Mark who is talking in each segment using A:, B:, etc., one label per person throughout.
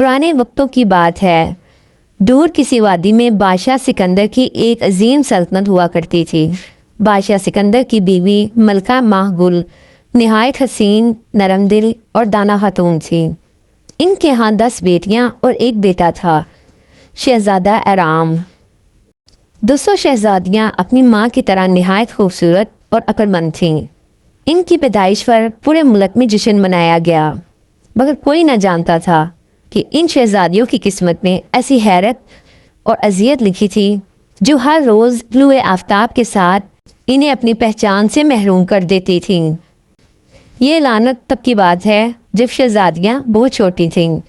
A: पुराने वक्तों की बात है। दूर किसी वादी में बादशाह सिकंदर की एक अजीम सल्तनत हुआ करती थी। बादशाह सिकंदर की बीवी मलका माहगुल नहायत हसीन, नरम दिल और दाना खातून थी। इनके यहाँ 10 बेटियाँ और एक बेटा था, शहजादा आराम। 200 शहजादियाँ अपनी माँ की तरह नहायत खूबसूरत और अक्लमंद थीं। इनकी पैदाइश पर पूरे मुल्क में जश्न मनाया गया, मगर कोई न जानता था कि इन शहजादियों की किस्मत में ऐसी हैरत और अजियत लिखी थी जो हर रोज़ तलुए आफ्ताब के साथ इन्हें अपनी पहचान से महरूम कर देती थी। ये लानत तब की बात है जब शहजादियाँ बहुत छोटी थीं।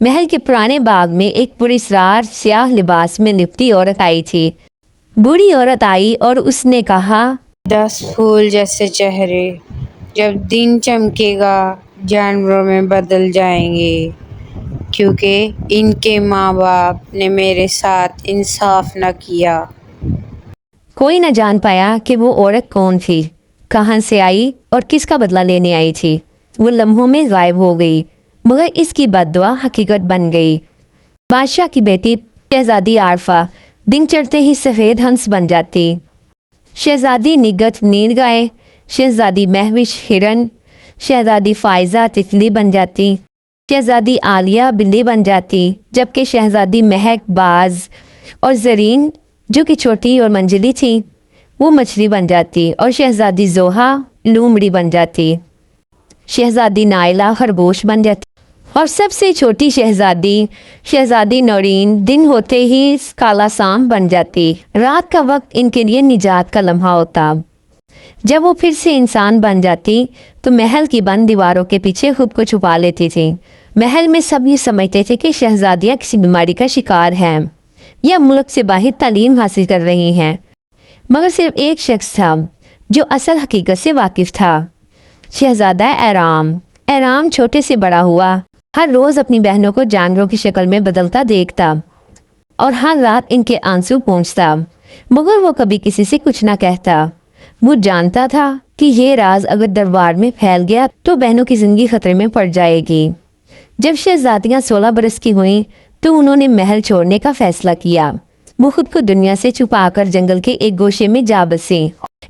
A: महल के पुराने बाग में एक पुरस्रार स्याह लिबास में लिपटी औरत आई थी। बूढ़ी औरत आई और उसने कहा,
B: 10 फूल जैसे चेहरे, जब दिन चमकेगा जानवरों में बदल जाएंगे, क्योंकि इनके माँ बाप ने मेरे साथ इंसाफ न किया।
A: कोई न जान पाया कि वो औरत कौन थी, कहाँ से आई और किसका बदला लेने आई थी। वो लम्हों में गायब हो गई, मगर इसकी बद्दुआ हकीकत बन गई। बादशाह की बेटी शहजादी आरफा दिन चढ़ते ही सफ़ेद हंस बन जाती। शहजादी निगत नील गाय, शहजादी महविश हिरन, शहजादी फायजा तितली बन जाती, शहजादी आलिया बिल्ली बन जाती, जबकि शहजादी महक बाज और जरीन जो कि छोटी और मंजिली थी वो मछली बन जाती, और शहजादी जोहा लूमड़ी बन जाती। शहजादी नाइला खरगोश बन जाती और सबसे छोटी शहजादी नौरीन दिन होते ही काला सांप बन जाती। रात का वक्त इनके लिए निजात का लम्हा होता। जब वो फिर से इंसान बन जाती तो महल की बंद दीवारों के पीछे खुद को छुपा लेती थी। महल में सब ये समझते थे कि शहजादियाँ किसी बीमारी का शिकार हैं या मुल्क से बाहर तालीम हासिल कर रही हैं, मगर सिर्फ एक शख्स था जो असल हकीकत से वाकिफ था, शहजादा आराम। आराम छोटे से बड़ा हुआ, हर रोज़ अपनी बहनों को जानवरों की शक्ल में बदलता देखता और हर रात इनके आंसू पोंछता, मगर वो कभी किसी से कुछ ना कहता। वो जानता था कि ये राज अगर दरबार में फैल गया तो बहनों की ज़िंदगी खतरे में पड़ जाएगी। जब शहजादियाँ 16 बरस की हुईं तो उन्होंने महल छोड़ने का फैसला किया। वो खुद को दुनिया से छुपाकर जंगल के एक गोशे में जा बसे,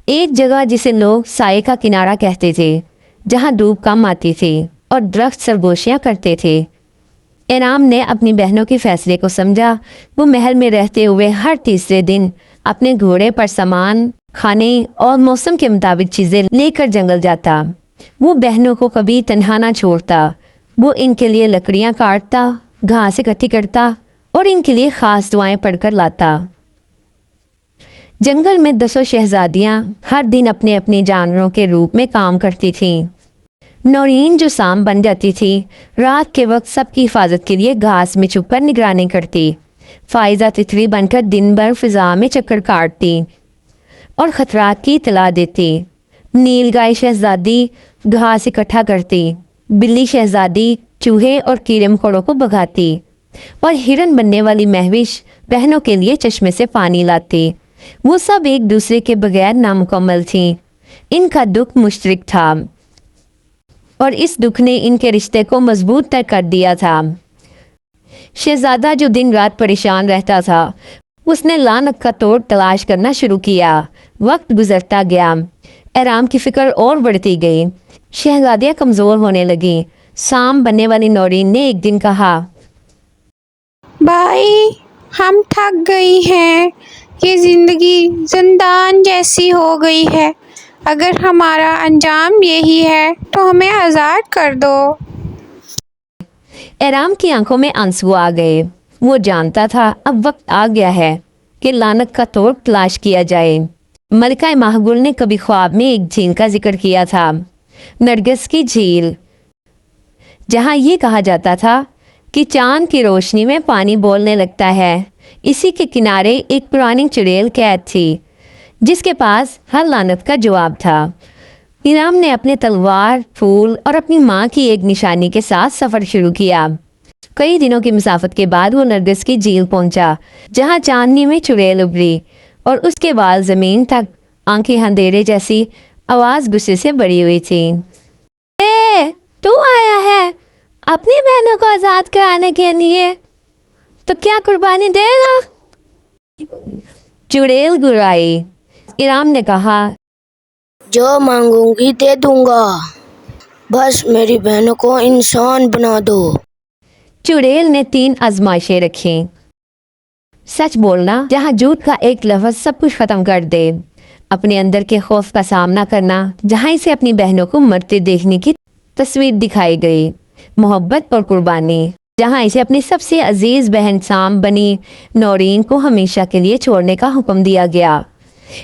A: एक जगह जिसे लोग साये का किनारा कहते थे, जहाँ धूप कम आती थी और दरख्त सरगोशियाँ करते थे। इनाम ने अपनी बहनों के फैसले को समझा। वो महल में रहते हुए हर तीसरे दिन अपने घोड़े पर सामान, खाने और मौसम के मुताबिक चीज़ें लेकर जंगल जाता। वो बहनों को कभी तन्हा ना छोड़ता। वो इनके लिए लकड़ियाँ काटता, घास इकट्ठी करता और इनके लिए ख़ास दुआएं पढ़कर लाता। जंगल में 200 शहजादियाँ हर दिन अपने अपने जानवरों के रूप में काम करती थीं। नौरीन जो सांप बन जाती थी, रात के वक्त सबकी हिफाजत के लिए घास में छुपकर निगरानी करती। फायजा तितली बनकर दिन भर फिजा में चक्कर काटती और खतरात की इतला देती। नील गाय शहजादी घास इकट्ठा करती, बिल्ली शहजादी चूहे और कीड़े मकोड़ों को भगाती और हिरन बनने वाली महविश बहनों के लिए चश्मे से पानी लाती। वो सब एक दूसरे के बगैर नामुकम्मल थीं। इनका दुख मुश्तरक था और इस दुख ने इनके रिश्ते को मजबूत तक कर दिया था। शहजादा जो दिन रात परेशान रहता था, उसने लानत का तोड़ तलाश करना शुरू किया। वक्त गुजरता गया, आराम की फिक्र और बढ़ती गई। शहजादियाँ कमज़ोर होने लगी। सांप बनने वाली नौरीन ने एक दिन कहा,
B: भाई, हम थक गई हैं। ये ज़िंदगी जिंदान जैसी हो गई है। अगर हमारा अंजाम यही है तो हमें आज़ाद कर दो।
A: आराम की आंखों में आंसू आ गए। वो जानता था अब वक्त आ गया है कि लानत का तोड़ तलाश किया जाए। मलिका माहगुल ने कभी ख्वाब में एक झील का जिक्र किया था, नरगिस की झील, जहाँ ये कहा जाता था कि चांद की रोशनी में पानी बोलने लगता है। इसी के किनारे एक पुरानी चुड़ैल कैद थी जिसके पास हर लानत का जवाब था। इनाम ने अपने तलवार, फूल और अपनी माँ की एक निशानी के साथ सफ़र शुरू किया। कई दिनों की मुसाफत के बाद वो नरगिस की झील पहुंचा, जहाँ चांदनी में चुड़ैल उभरी और उसके बाल ज़मीन तक, आंखें अंधेरे जैसी, आवाज़ गुस्से से भरी हुई थी। ए, तू आया है? اپنی بہنوں کو آزاد کرانے کے لیے تو کیا قربانی دے گا؟ چڑیل گرائی۔ ایرام نے کہا،
C: جو مانگوں گی دے دوں گا، بس میری بہنوں کو انسان بنا دو۔
A: چڑیل نے 3 آزمائشیں رکھیں۔ سچ بولنا جہاں جھوٹ کا ایک لفظ سب کچھ ختم کر دے، اپنے اندر کے خوف کا سامنا کرنا جہاں اسے اپنی بہنوں کو مرتے دیکھنے کی تصویر دکھائی گئی، محبت اور قربانی جہاں اسے اپنی سب سے عزیز بہن سام بنی نورین کو ہمیشہ کے لیے چھوڑنے کا حکم دیا گیا۔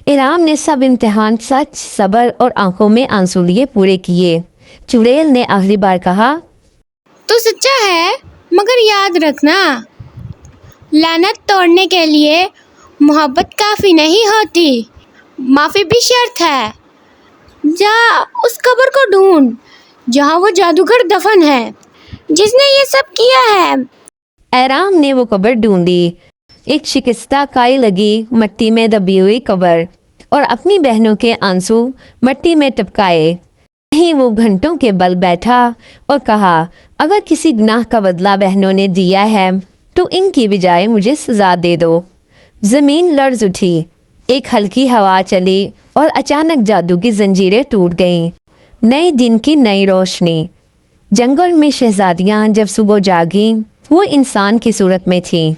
A: ایرام نے سب امتحان سچ، صبر اور آنکھوں میں آنسو لیے پورے کیے۔ چڑیل نے آخری بار کہا،
D: تو سچا ہے، مگر یاد رکھنا، لعنت توڑنے کے لیے محبت کافی نہیں ہوتی، معافی بھی شرط ہے۔ جا اس قبر کو ڈھونڈ جہاں وہ جادوگر دفن ہے جس نے یہ سب کیا ہے۔
A: ایرام نے وہ قبر ڈھونڈی، ایک شکستہ کائی لگی مٹی میں دبی ہوئی قبر، اور اپنی بہنوں کے آنسو مٹی میں ٹپکائے۔ وہیں وہ گھنٹوں کے بل بیٹھا اور کہا، اگر کسی گناہ کا بدلہ بہنوں نے دیا ہے تو ان کی بجائے مجھے سزا دے دو۔ زمین لرز اٹھی، ایک ہلکی ہوا چلی اور اچانک جادو کی زنجیریں ٹوٹ گئیں۔ نئے دن کی نئی روشنی۔ جنگل میں شہزادیاں جب صبح جاگیں وہ انسان کی صورت میں تھیں،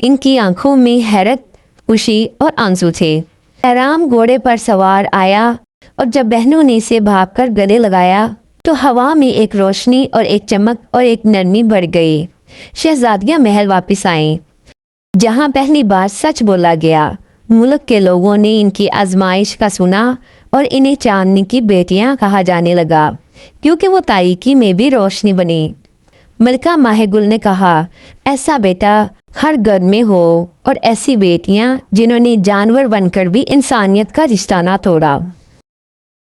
A: ان کی آنکھوں میں حیرت، خوشی اور آنسو تھے۔ ایرام گھوڑے پر سوار آیا اور جب بہنوں نے اسے بھاپ کر گلے لگایا تو ہوا میں ایک روشنی اور ایک چمک اور ایک نرمی بڑھ گئی۔ شہزادیاں محل واپس آئیں جہاں پہلی بار سچ بولا گیا۔ ملک کے لوگوں نے ان کی آزمائش کا سنا اور انہیں چاندنی کی بیٹیاں کہا جانے لگا کیونکہ وہ تاریکی میں بھی روشنی بنی۔ ملکہ ماہ گل نے کہا، ایسا بیٹا ہر گھر میں ہو اور ایسی بیٹیاں جنہوں نے جانور بن کر بھی انسانیت کا رشتہ نہ توڑا۔